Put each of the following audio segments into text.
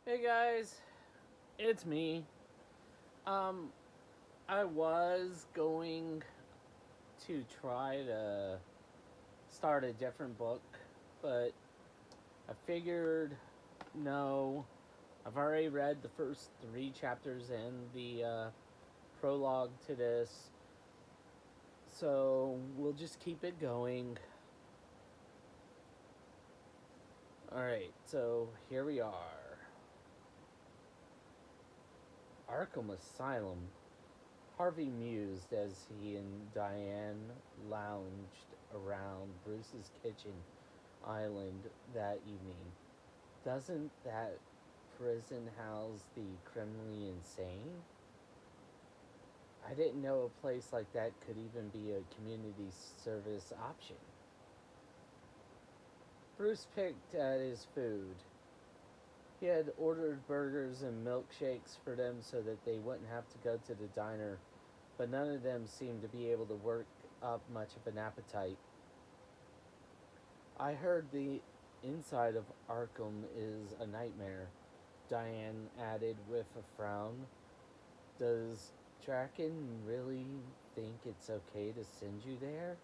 Hey guys, it's me. Um, I was going to try to start a different book, but I figured no. I've already read the first three chapters and the prologue to this, so we'll just keep it going. Alright, so here we are. Arkham Asylum. Harvey mused as he and Diane lounged around Bruce's kitchen island that evening. Doesn't that prison house the criminally insane? I didn't know a place like that could even be a community service option. Bruce picked at his food. He had ordered burgers and milkshakes for them so that they wouldn't have to go to the diner, but none of them seemed to be able to work up much of an appetite. I heard the inside of Arkham is a nightmare, Diane added with a frown. Does Draken really think it's okay to send you there?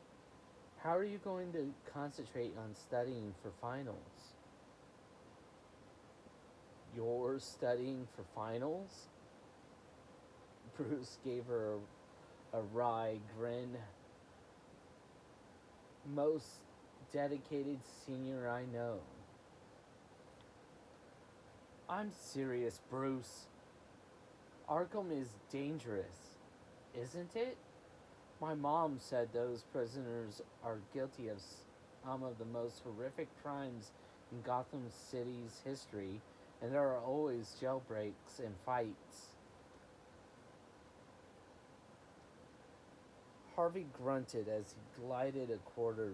How are you going to concentrate on studying for finals? You're studying for finals? Bruce gave her a wry grin. Most dedicated senior I know. I'm serious, Bruce. Arkham is dangerous, isn't it? My mom said those prisoners are guilty of some of the most horrific crimes in Gotham City's history, and there are always jailbreaks and fights. Harvey grunted as he glided a quarter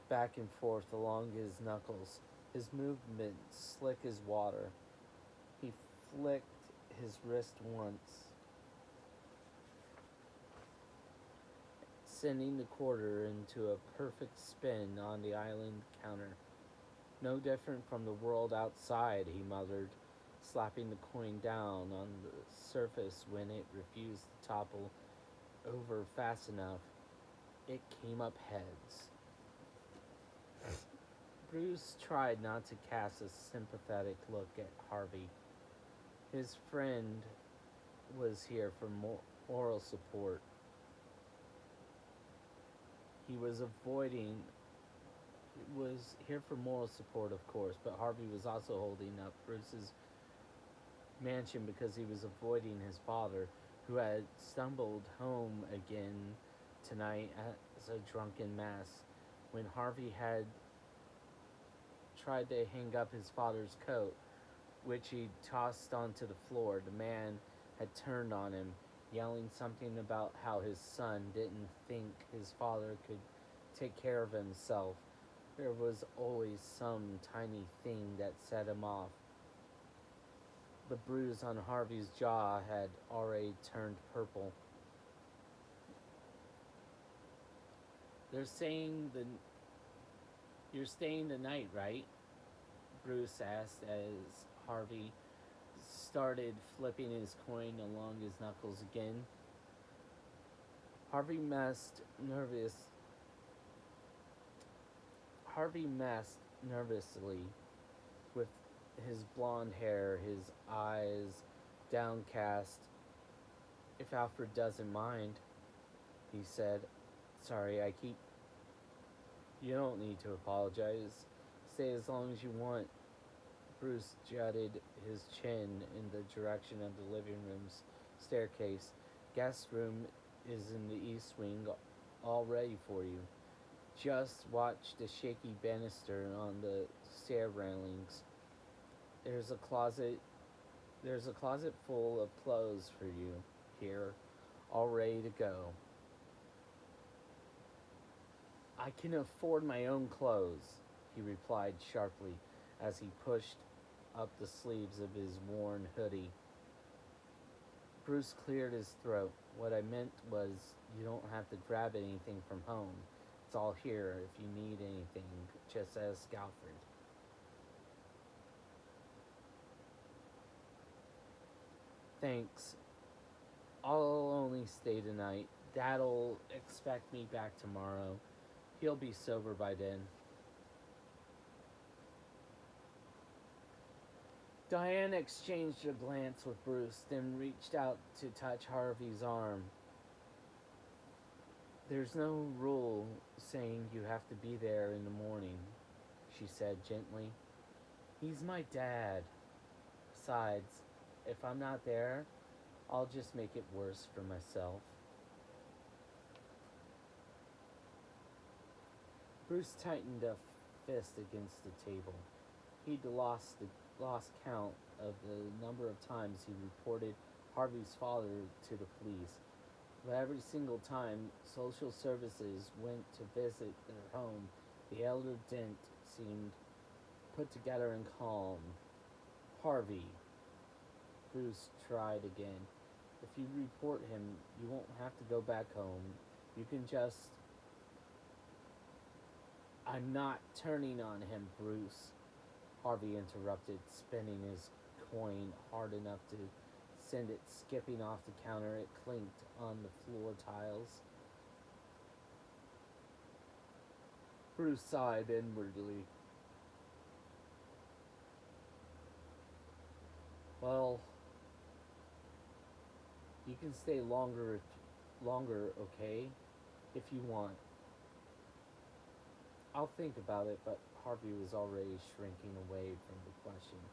back and forth along his knuckles, his movement slick as water. He flicked his wrist once, sending the quarter into a perfect spin on the island counter. No different from the world outside, he muttered, slapping the coin down on the surface when it refused to topple over fast enough. It came up heads. Bruce tried not to cast a sympathetic look at Harvey. His friend was here for moral support. He was here for moral support, of course, but Harvey was also holding up Bruce's mansion because he was avoiding his father, who had stumbled home again tonight as a drunken mess. When Harvey had tried to hang up his father's coat, which he tossed onto the floor, the man had turned on him, yelling something about how his son didn't think his father could take care of himself. There was always some tiny thing that set him off. The bruise on Harvey's jaw had already turned purple. They're saying you're staying the night, right? Bruce asked as Harvey started flipping his coin along his knuckles again. Harvey messed nervous. Harvey messed nervously with his blonde hair, his eyes downcast. If Alfred doesn't mind, he said. Sorry, I keep. You don't need to apologize. Stay as long as you want. Bruce jutted his chin in the direction of the living room's staircase. Guest room is in the east wing, all ready for you. Just watch the shaky banister on the stair railings. There's a closet. There's a closet full of clothes for you here, all ready to go. I can afford my own clothes, he replied sharply as he pushed up the sleeves of his worn hoodie. Bruce cleared his throat. What I meant was, you don't have to grab anything from home. It's all here if you need anything, just ask Alfred. Thanks. I'll only stay tonight. Dad'll expect me back tomorrow. He'll be sober by then. Diane exchanged a glance with Bruce, then reached out to touch Harvey's arm. There's no rule saying you have to be there in the morning, she said gently. He's my dad. Besides, if I'm not there, I'll just make it worse for myself. Bruce tightened a fist against the table. He'd lost count of the number of times he reported Harvey's father to the police. But every single time social services went to visit their home, the elder Dent seemed put together and calm. Harvey, Bruce tried again. If you report him, you won't have to go back home. You can just... I'm not turning on him, Bruce, Harvey interrupted, spinning his coin hard enough to send it skipping off the counter. It clinked on the floor tiles. Bruce sighed inwardly. Well, you can stay longer, okay? If you want. I'll think about it, but Harvey was already shrinking away from the questions,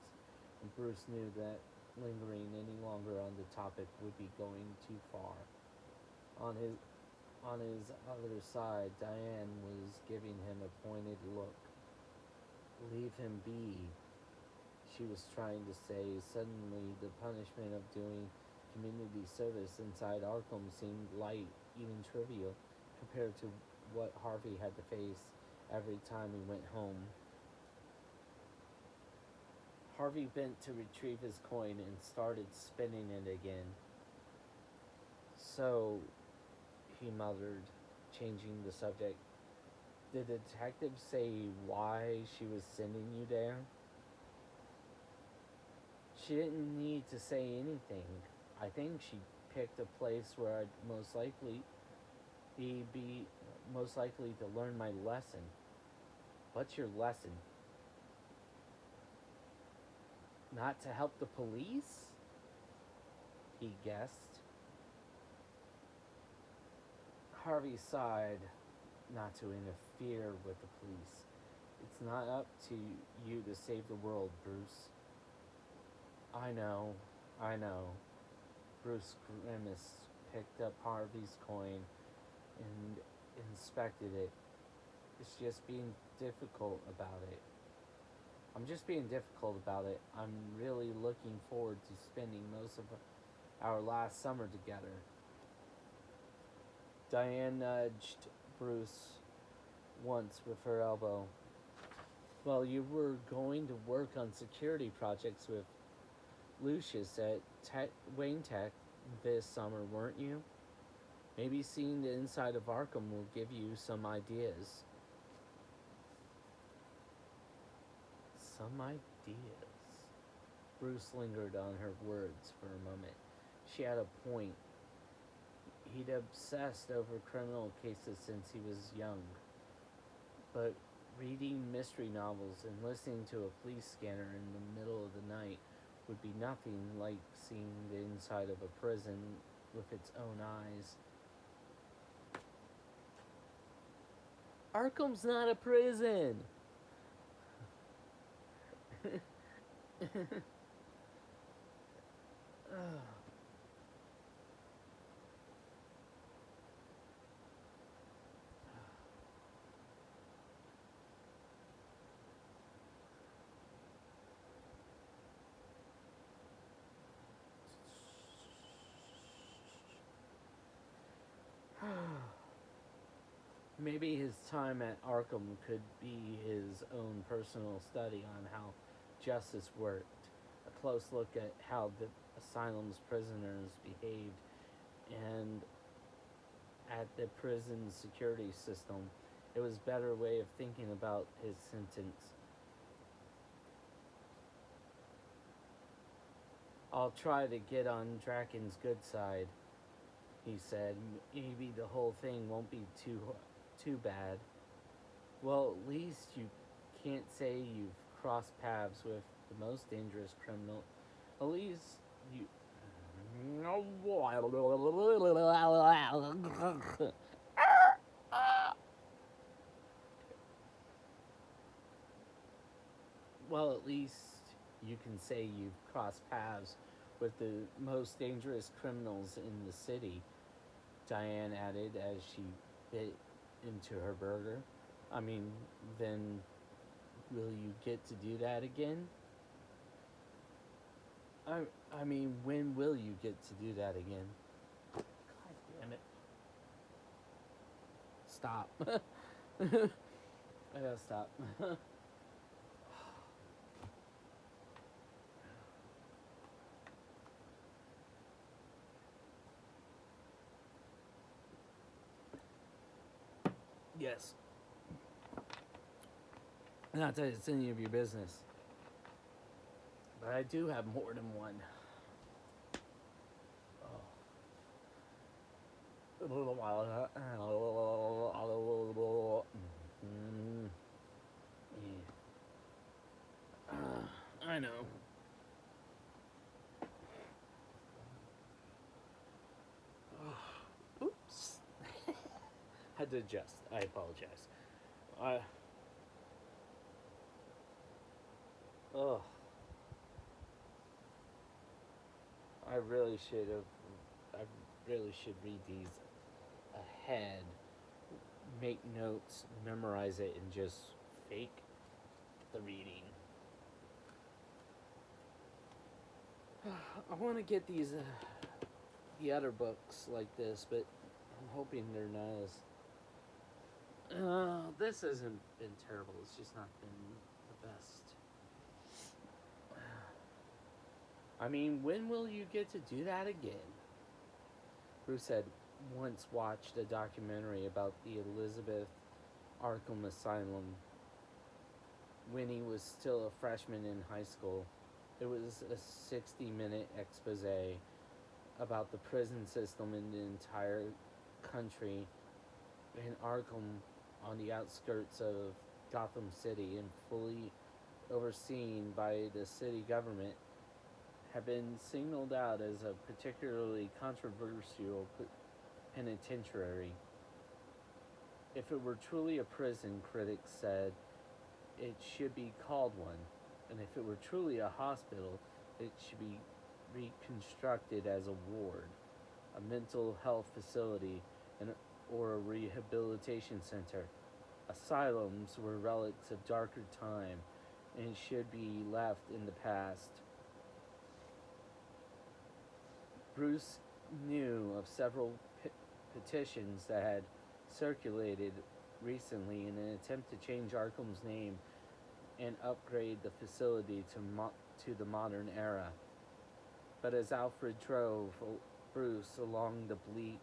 and Bruce knew that lingering any longer on the topic would be going too far. On his other side, Diane was giving him a pointed look. Leave him be, she was trying to say. Suddenly, the punishment of doing community service inside Arkham seemed light, even trivial, compared to what Harvey had to face every time he went home. Harvey bent to retrieve his coin and started spinning it again. So, he muttered, changing the subject, did the detective say why she was sending you there? She didn't need to say anything. I think she picked a place where I'd be most likely to learn my lesson. What's your lesson? Not to help the police? He guessed. Harvey sighed, not to interfere with the police. It's not up to you to save the world, Bruce. I know. Bruce grimaced, picked up Harvey's coin, and inspected it. It's just being difficult about it. I'm just being difficult about it. I'm really looking forward to spending most of our last summer together. Diane nudged Bruce once with her elbow. Well, you were going to work on security projects with Lucius at Wayne Tech this summer, weren't you? Maybe seeing the inside of Arkham will give you some ideas. Some ideas? Bruce lingered on her words for a moment. She had a point. He'd obsessed over criminal cases since he was young. But reading mystery novels and listening to a police scanner in the middle of the night would be nothing like seeing the inside of a prison with its own eyes. Arkham's not a prison! Maybe his time at Arkham could be his own personal study on how justice worked. A close look at how the asylum's prisoners behaved and at the prison security system. It was a better way of thinking about his sentence. I'll try to get on Draken's good side, he said. Maybe the whole thing won't be too bad. Well, at least you can't say you've crossed paths with the most dangerous criminal. At least you. Well, at least you can say you've crossed paths with the most dangerous criminals in the city, Diane added as she bit into her burger. I mean, then will you get to do that again? I, I mean, when will you get to do that again? God damn it. Stop. I gotta stop. Yes. Not that it's any of your business. But I do have more than one. I know. Oops. Had to adjust. I apologize. Oh, I really should have. I really should read these ahead, make notes, memorize it, and just fake the reading. I want to get the other books like this, but I'm hoping they're not as. This hasn't been terrible. It's just not been the best. I mean, when will you get to do that again? Bruce had once watched a documentary about the Elizabeth Arkham Asylum when he was still a freshman in high school. It was a 60-minute expose about the prison system in the entire country, in Arkham on the outskirts of Gotham City and fully overseen by the city government, had been signaled out as a particularly controversial penitentiary. If it were truly a prison, critics said, it should be called one. And if it were truly a hospital, it should be reconstructed as a ward, a mental health facility, or a rehabilitation center. Asylums were relics of darker time and should be left in the past. Bruce knew of several petitions that had circulated recently in an attempt to change Arkham's name and upgrade the facility to the modern era. But as Alfred drove Bruce along the bleak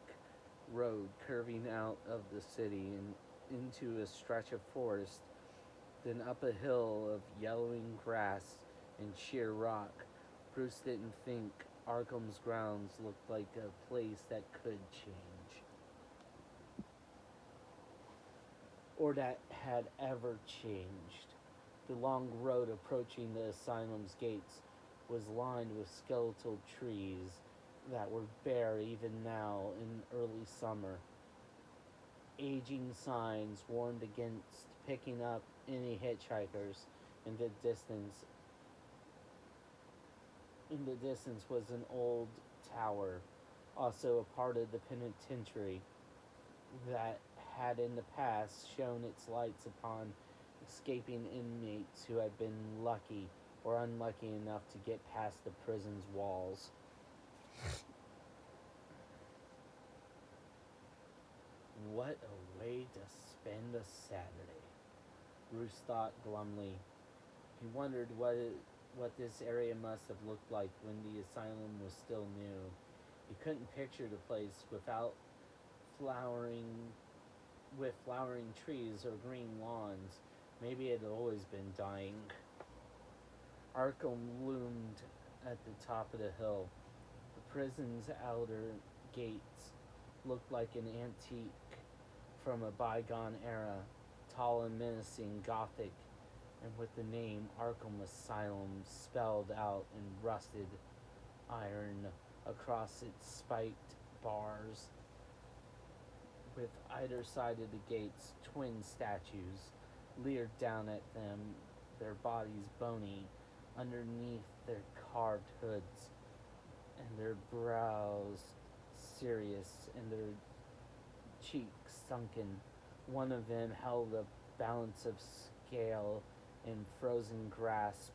road curving out of the city and into a stretch of forest, then up a hill of yellowing grass and sheer rock, Bruce didn't think Arkham's grounds looked like a place that could change, or that had ever changed. The long road approaching the asylum's gates was lined with skeletal trees that were bare even now in early summer. Aging signs warned against picking up any hitchhikers. In the distance, was an old tower, also a part of the penitentiary, that had in the past shone its lights upon escaping inmates who had been lucky or unlucky enough to get past the prison's walls. What a way to spend a Saturday, Bruce thought glumly. He wondered what this area must have looked like when the asylum was still new. He couldn't picture the place without flowering trees or green lawns. Maybe it had always been dying. Arkham loomed at the top of the hill. The prison's outer gates looked like an antique from a bygone era, tall and menacing, gothic, and with the name Arkham Asylum spelled out in rusted iron across its spiked bars. With either side of the gates, twin statues leered down at them, their bodies bony underneath their carved hoods, and their brows serious and their cheeks sunken. One of them held a balance of scale in frozen grasp.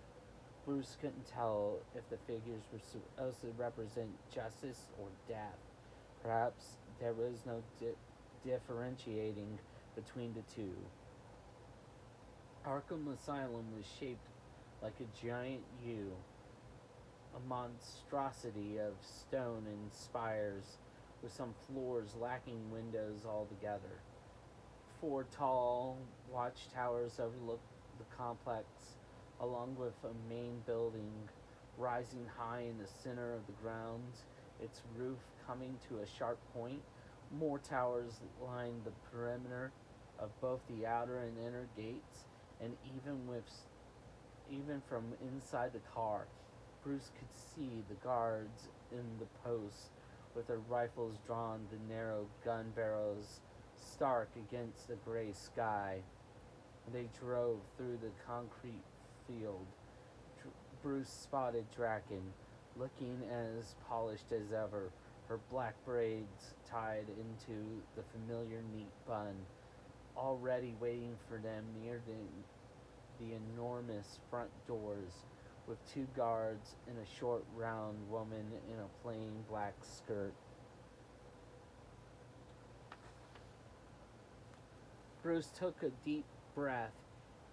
Bruce couldn't tell if the figures were supposed to represent justice or death. Perhaps there was no differentiating between the two. Arkham Asylum was shaped like a giant U, a monstrosity of stone and spires, with some floors lacking windows altogether. Four tall watchtowers overlook the complex, along with a main building rising high in the center of the grounds, its roof coming to a sharp point. More towers line the perimeter of both the outer and inner gates, and even from inside the car, Bruce could see the guards in the posts with their rifles drawn, the narrow gun barrels stark against the gray sky. They drove through the concrete field. Bruce spotted Draken, looking as polished as ever, her black braids tied into the familiar neat bun, already waiting for them near the enormous front doors, with two guards and a short, round woman in a plain black skirt. Bruce took a deep breath.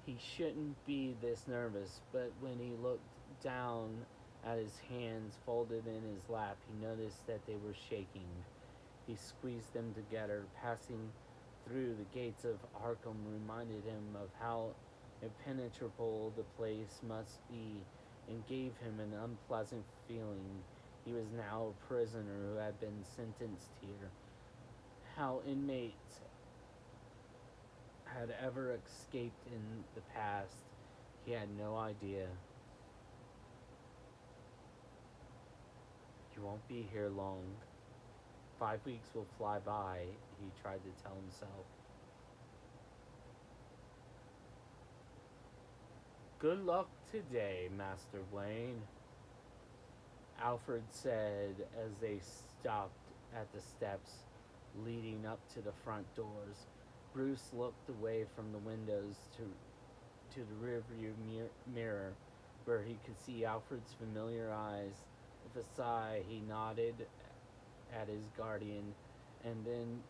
He shouldn't be this nervous, but when he looked down at his hands folded in his lap, he noticed that they were shaking. He squeezed them together. Passing through the gates of Arkham reminded him of how impenetrable the place must be, and gave him an unpleasant feeling. He was now a prisoner who had been sentenced here. How inmates had ever escaped in the past, he had no idea. You won't be here long. 5 weeks will fly by, he tried to tell himself. Good luck today, Master Wayne, Alfred said as they stopped at the steps leading up to the front doors. Bruce looked away from the windows to the rearview mirror, where he could see Alfred's familiar eyes. With a sigh, he nodded at his guardian, and then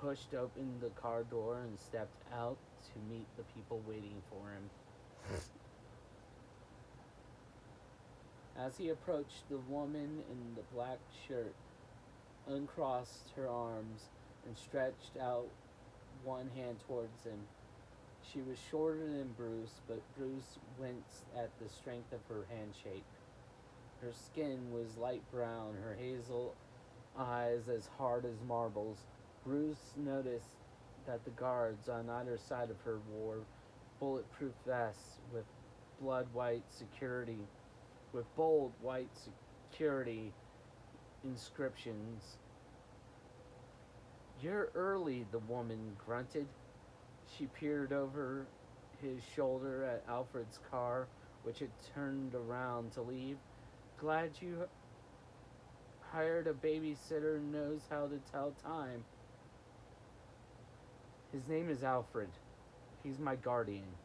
pushed open the car door and stepped out to meet the people waiting for him. As he approached, the woman in the black shirt uncrossed her arms and stretched out one hand towards him. She was shorter than Bruce, but Bruce winced at the strength of her handshake. Her skin was light brown, her hazel eyes as hard as marbles. Bruce noticed that the guards on either side of her wore bulletproof vests with bold white security inscriptions. You're early, the woman grunted. She peered over his shoulder at Alfred's car, which had turned around to leave. Glad you hired a babysitter who knows how to tell time. His name is Alfred. He's my guardian.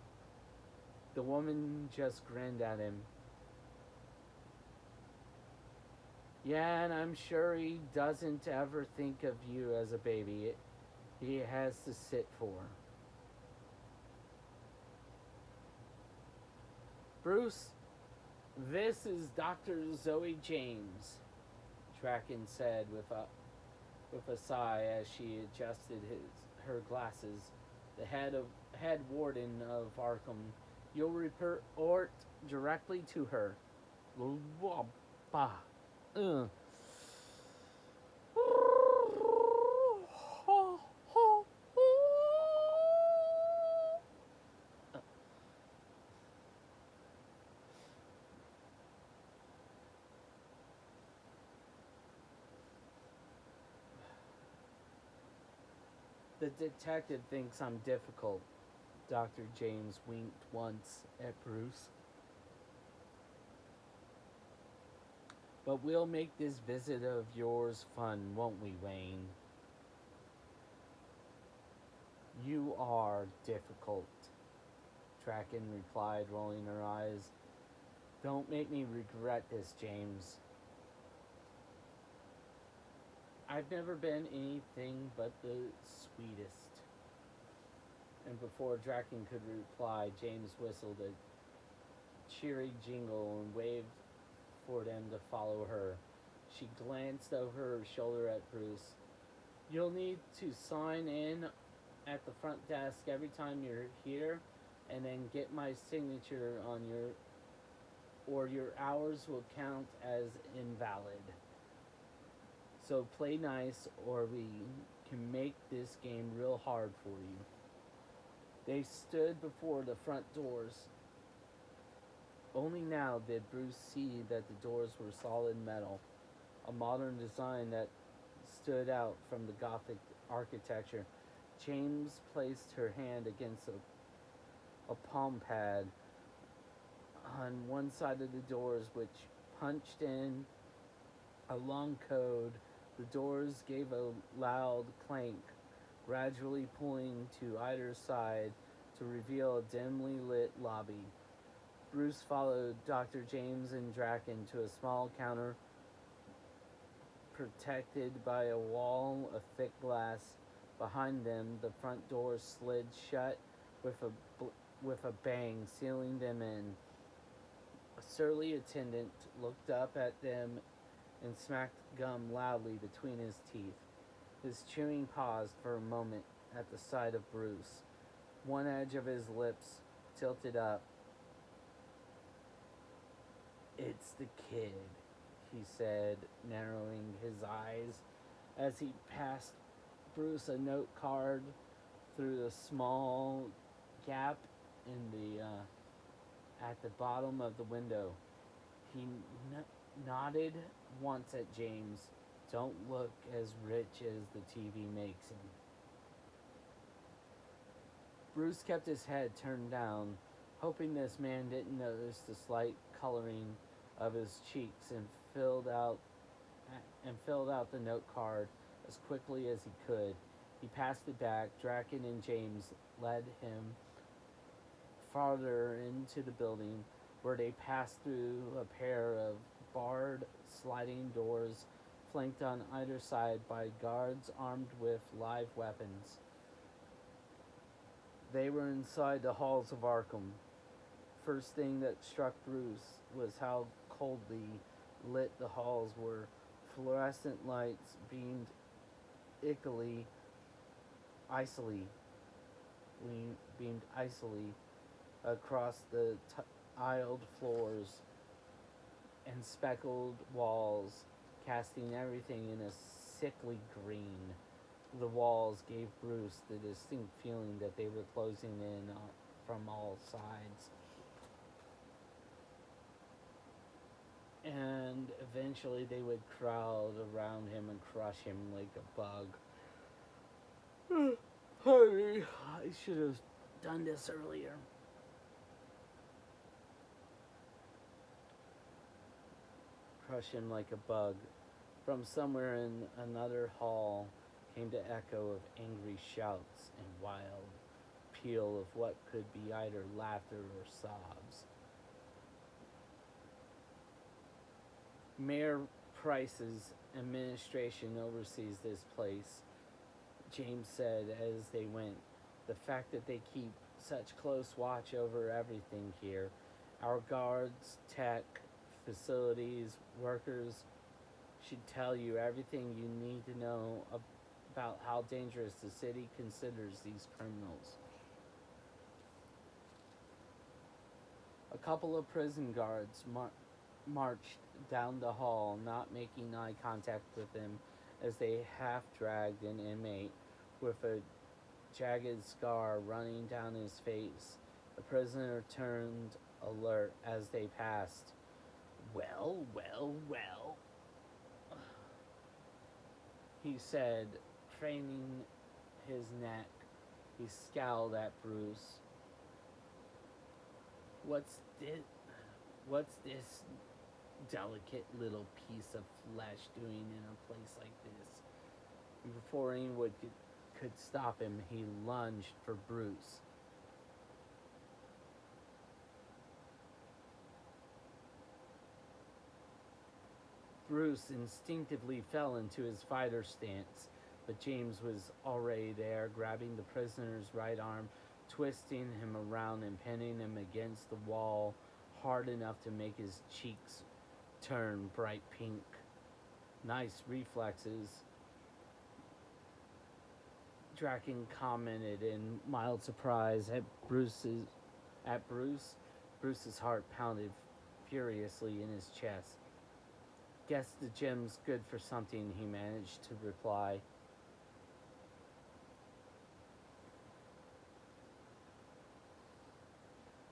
The woman just grinned at him. Yeah, and I'm sure he doesn't ever think of you as a baby. He has to sit for. Bruce, this is Dr. Zoe James, Draken said with a sigh as she adjusted her glasses. The head warden of Arkham. You'll report directly to her. Bah. Uh. The detective thinks I'm difficult. Dr. James winked once at Bruce. But we'll make this visit of yours fun, won't we, Wayne? You are difficult, Draken replied, rolling her eyes. Don't make me regret this, James. I've never been anything but the sweetest. And before Draken could reply, James whistled a cheery jingle and waved for them to follow her. She glanced over her shoulder at Bruce. You'll need to sign in at the front desk every time you're here, and then get my signature on or your hours will count as invalid. So play nice, or we can make this game real hard for you. They stood before the front doors. Only now did Bruce see that the doors were solid metal, a modern design that stood out from the Gothic architecture. James placed her hand against a palm pad on one side of the doors, which punched in a long code. The doors gave a loud clank, gradually pulling to either side to reveal a dimly lit lobby. Bruce followed Dr. James and Draken to a small counter protected by a wall of thick glass. Behind them, the front door slid shut with a bang, sealing them in. A surly attendant looked up at them and smacked gum loudly between his teeth. His chewing paused for a moment at the sight of Bruce. One edge of his lips tilted up. It's the kid, he said, narrowing his eyes as he passed Bruce a note card through the small gap in the at the bottom of the window. He nodded once at James. Don't look as rich as the TV makes him. Bruce kept his head turned down, hoping this man didn't notice the slight coloring of his cheeks, and filled out the note card as quickly as he could. He passed it back. Draken and James led him farther into the building, where they passed through a pair of barred sliding doors flanked on either side by guards armed with live weapons. They were inside the halls of Arkham. First thing that struck Bruce was how coldly lit the halls were. Fluorescent lights beamed icily across the tiled floors and speckled walls, casting everything in a sickly green. The walls gave Bruce the distinct feeling that they were closing in from all sides. And eventually they would crowd around him and crush him like a bug. Honey, I should have done this earlier. Crush him like a bug. From somewhere in another hall came the echo of angry shouts and wild peal of what could be either laughter or sobs. Mayor Price's administration oversees this place, James said as they went. The fact that they keep such close watch over everything here, our guards, tech, facilities, workers, should tell you everything you need to know about how dangerous the city considers these criminals. A couple of prison guards marched down the hall, not making eye contact with him as they half dragged an inmate with a jagged scar running down his face. The prisoner turned alert as they passed. Well, well, well, he said, craning his neck. He scowled at Bruce. What's this? What's this delicate little piece of flesh doing in a place like this? Before anyone could stop him, he lunged for Bruce. Bruce instinctively fell into his fighter stance, but James was already there, grabbing the prisoner's right arm, twisting him around and pinning him against the wall hard enough to make his cheeks turn bright pink. Nice reflexes, Draken commented in mild surprise at Bruce. Bruce's heart pounded furiously in his chest. Guess the gym's good for something, he managed to reply.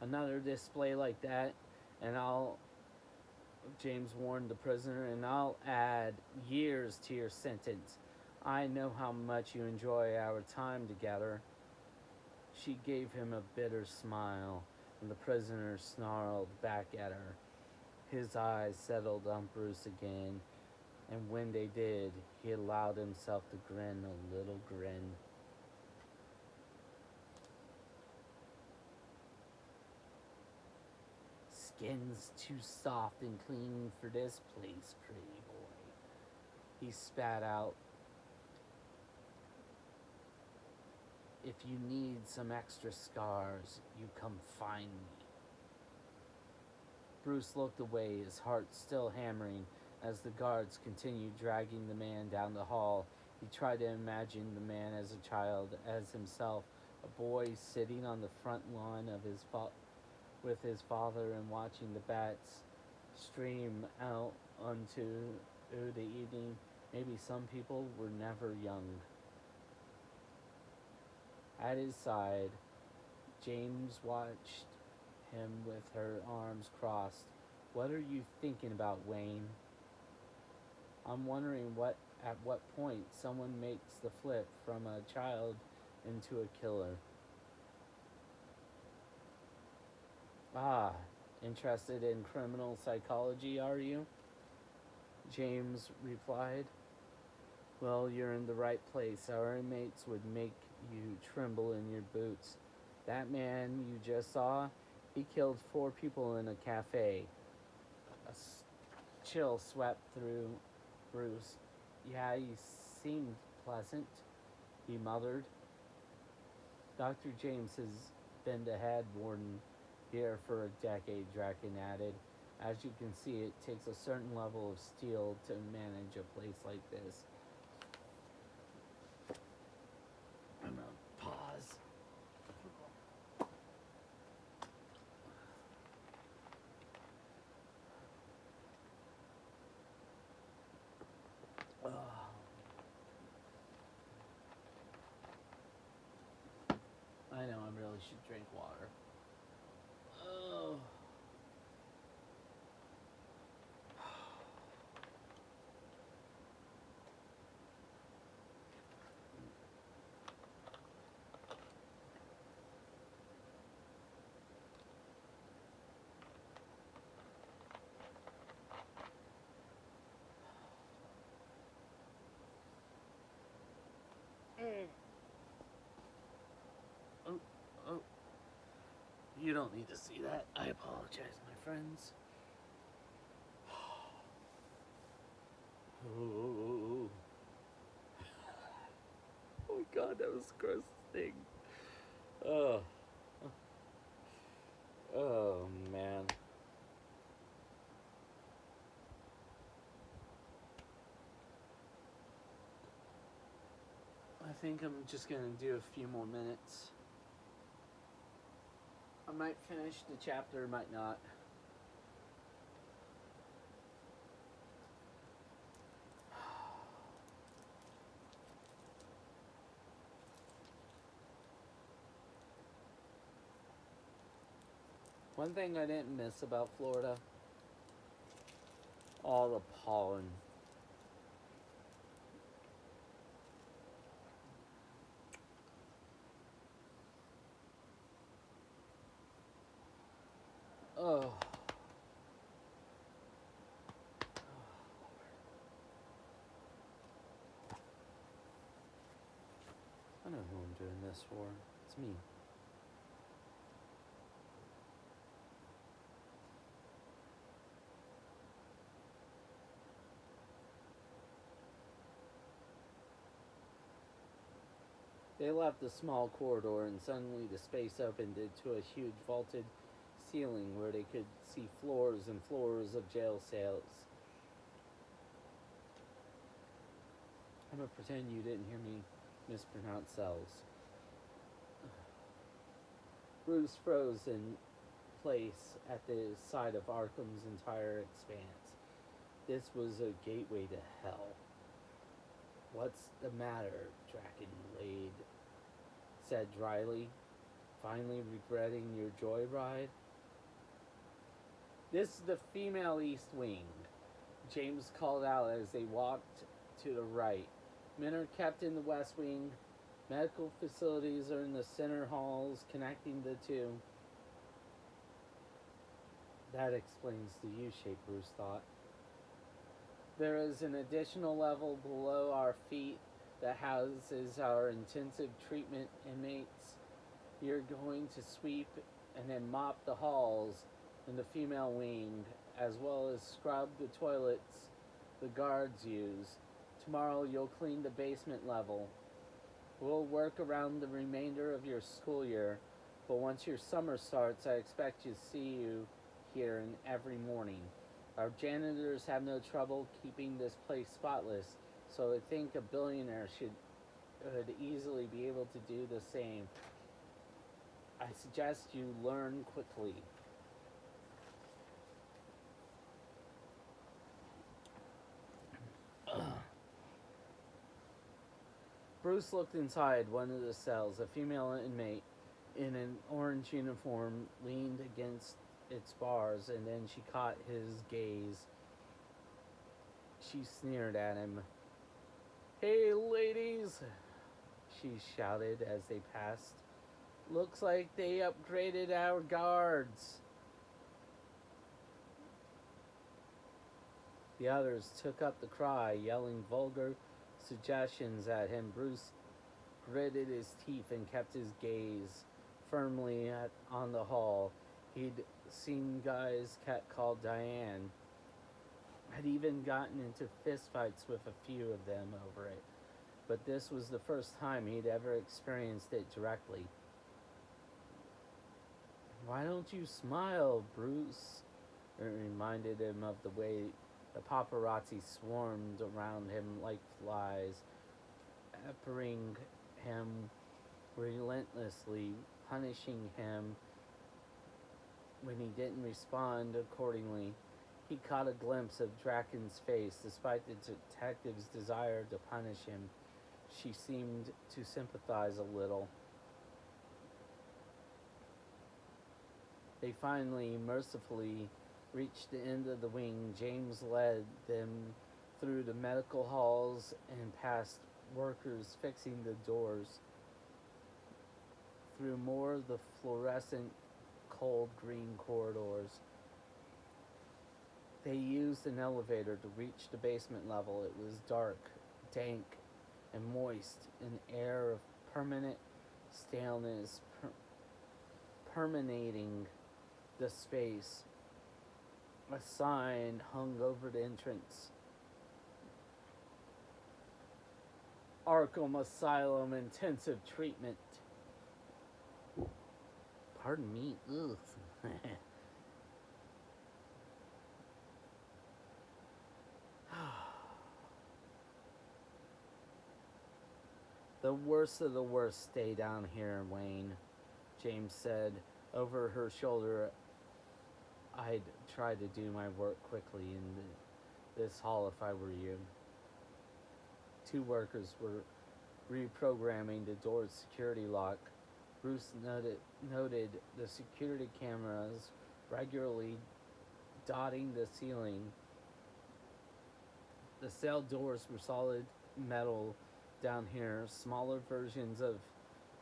Another display like that, and James warned the prisoner, and I'll add years to your sentence. I know how much you enjoy our time together. She gave him a bitter smile, and the prisoner snarled back at her. His eyes settled on Bruce again, and when they did, he allowed himself to grin a little grin. Skin's too soft and clean for this place, pretty boy, he spat out. If you need some extra scars, you come find me. Bruce looked away, his heart still hammering, as the guards continued dragging the man down the hall. He tried to imagine the man as a child, as himself, a boy sitting on the front lawn of with his father and watching the bats stream out onto the evening. Maybe some people were never young. At his side, James watched him with her arms crossed. What are you thinking about, Wayne? I'm wondering at what point someone makes the flip from a child into a killer. Ah, interested in criminal psychology, are you? James replied. Well, you're in the right place. Our inmates would make you tremble in your boots. That man you just saw, he killed 4 people in a cafe. A chill swept through Bruce. Yeah, he seemed pleasant, he muttered. Dr. James has been the head warden here for a decade, Draken added. As you can see, it takes a certain level of steel to manage a place like this. I'm gonna pause. I know I really should drink water. Oh. Oh, oh. You don't need to see that. I apologize, my friends. Oh, oh my god, that was the grossest thing. Oh. Oh, man. I think I'm just gonna do a few more minutes. I might finish the chapter, might not. One thing I didn't miss about Florida, all the pollen. Oh. I know who I'm doing this for. It's me. They left the small corridor, and suddenly the space opened into a huge vaulted ceiling where they could see floors and floors of jail cells. I'm gonna pretend you didn't hear me mispronounce cells. Bruce froze in place at the side of Arkham's entire expanse. This was a gateway to hell. What's the matter? Drakenlade said dryly, finally regretting your joyride. This is the female East Wing, James called out as they walked to the right. Men are kept in the West Wing. Medical facilities are in the center halls connecting the two. That explains the U-shape, Bruce thought. There is an additional level below our feet that houses our intensive treatment inmates. You're going to sweep and then mop the halls in the female wing, as well as scrub the toilets the guards use. Tomorrow you'll clean the basement level. We'll work around the remainder of your school year, but once your summer starts, I expect to see you here every morning. Our janitors have no trouble keeping this place spotless, so I think a billionaire could easily be able to do the same. I suggest you learn quickly. Bruce looked inside one of the cells. A female inmate in an orange uniform leaned against its bars, and then she caught his gaze. She sneered at him. "Hey, ladies," she shouted as they passed. "Looks like they upgraded our guards." The others took up the cry, yelling vulgar suggestions at him. Bruce gritted his teeth and kept his gaze firmly on the hall. He'd seen guys called Diane. Had even gotten into fistfights with a few of them over it. But this was the first time he'd ever experienced it directly. "Why don't you smile, Bruce?" It reminded him of the way the paparazzi swarmed around him like flies, peppering him relentlessly, punishing him when he didn't respond accordingly. He caught a glimpse of Draken's face. Despite the detective's desire to punish him, she seemed to sympathize a little. They finally, mercifully, reached the end of the wing. James led them through the medical halls and past workers fixing the doors, through more of the fluorescent cold green corridors. They used an elevator to reach the basement level. It was dark, dank, and moist, an air of permanent staleness permeating the space. A sign hung over the entrance. "Arkham Asylum Intensive Treatment." Pardon me. Ugh. "The worst of the worst stay down here, Wayne," James said over her shoulder. "I'd try to do my work quickly in this hall if I were you." Two workers were reprogramming the door's security lock. Bruce noted the security cameras regularly dotting the ceiling. The cell doors were solid metal down here, smaller versions of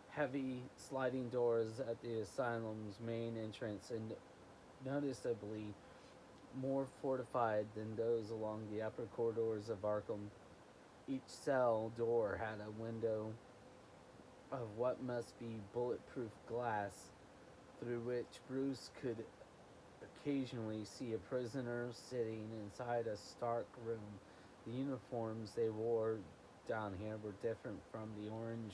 heavy sliding doors at the asylum's main entrance, and noticeably more fortified than those along the upper corridors of Arkham. Each cell door had a window of what must be bulletproof glass through which Bruce could occasionally see a prisoner sitting inside a stark room. The uniforms they wore down here were different from the orange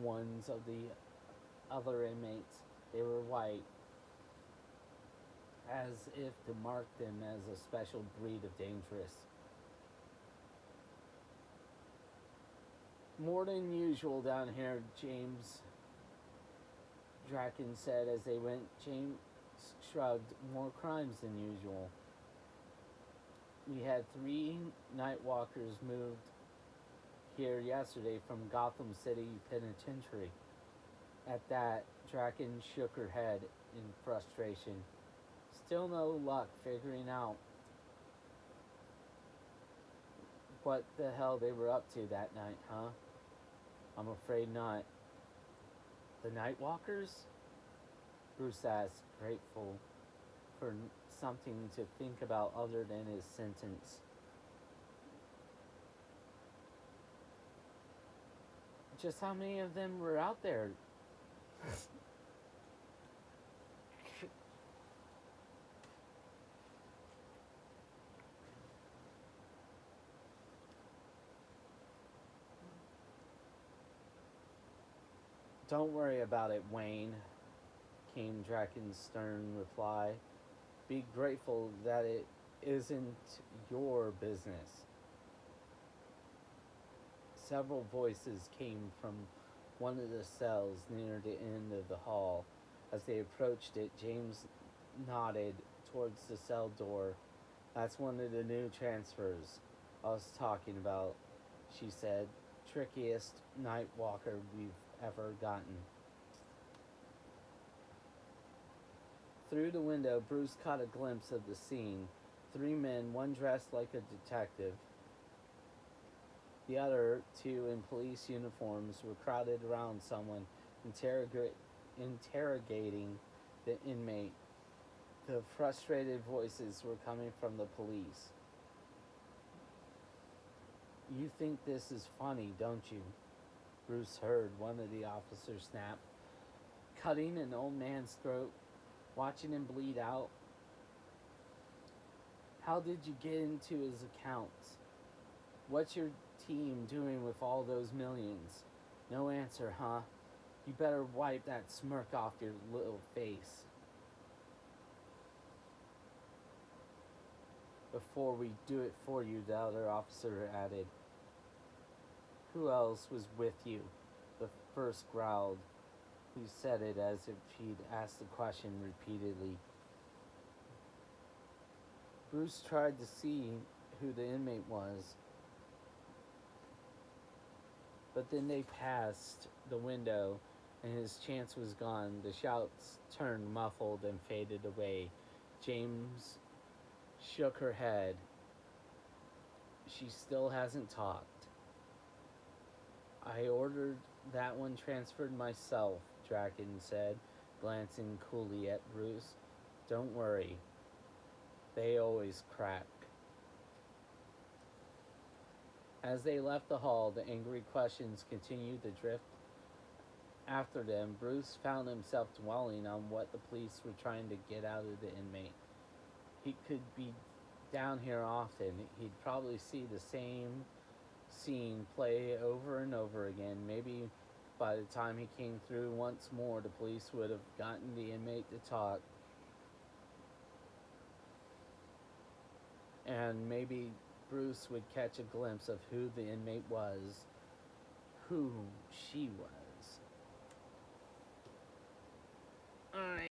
ones of the other inmates. They were white, as if to mark them as a special breed of dangerous. More than usual down here, James Draken said as they went. James shrugged. More crimes than usual. We had 3 night walkers moved here yesterday from Gotham City Penitentiary. At that, Draken shook her head in frustration. Still no luck figuring out what the hell they were up to that night, huh? I'm afraid not. The Night Walkers? Bruce asked, grateful for something to think about other than his sentence. Just how many of them were out there? Don't worry about it, Wayne, came Draken's stern reply. Be grateful that it isn't your business. Several voices came from one of the cells near the end of the hall. As they approached it, James nodded towards the cell door. That's one of the new transfers I was talking about, she said. Trickiest night walker we've ever gotten. Through the window, Bruce caught a glimpse of the scene. 3 men, one dressed like a detective. The other 2 in police uniforms were crowded around someone interrogating the inmate. The frustrated voices were coming from the police. You think this is funny, don't you? Bruce heard one of the officers snap. Cutting an old man's throat, watching him bleed out. How did you get into his accounts? What's your team doing with all those millions? No answer, huh? You better wipe that smirk off your little face. Before we do it for you, the other officer added. Who else was with you? The first growled. He said it as if he'd asked the question repeatedly. Bruce tried to see who the inmate was, but then they passed the window and his chance was gone. The shouts turned muffled and faded away. James shook her head. She still hasn't talked. I ordered that one transferred myself, Draken said, glancing coolly at Bruce. Don't worry. They always crack. As they left the hall, the angry questions continued to drift after them. Bruce found himself dwelling on what the police were trying to get out of the inmate. He could be down here often. He'd probably see the same scene play over and over again. Maybe by the time he came through once more, the police would have gotten the inmate to talk. And maybe Bruce would catch a glimpse of who the inmate was, who she was. Alright.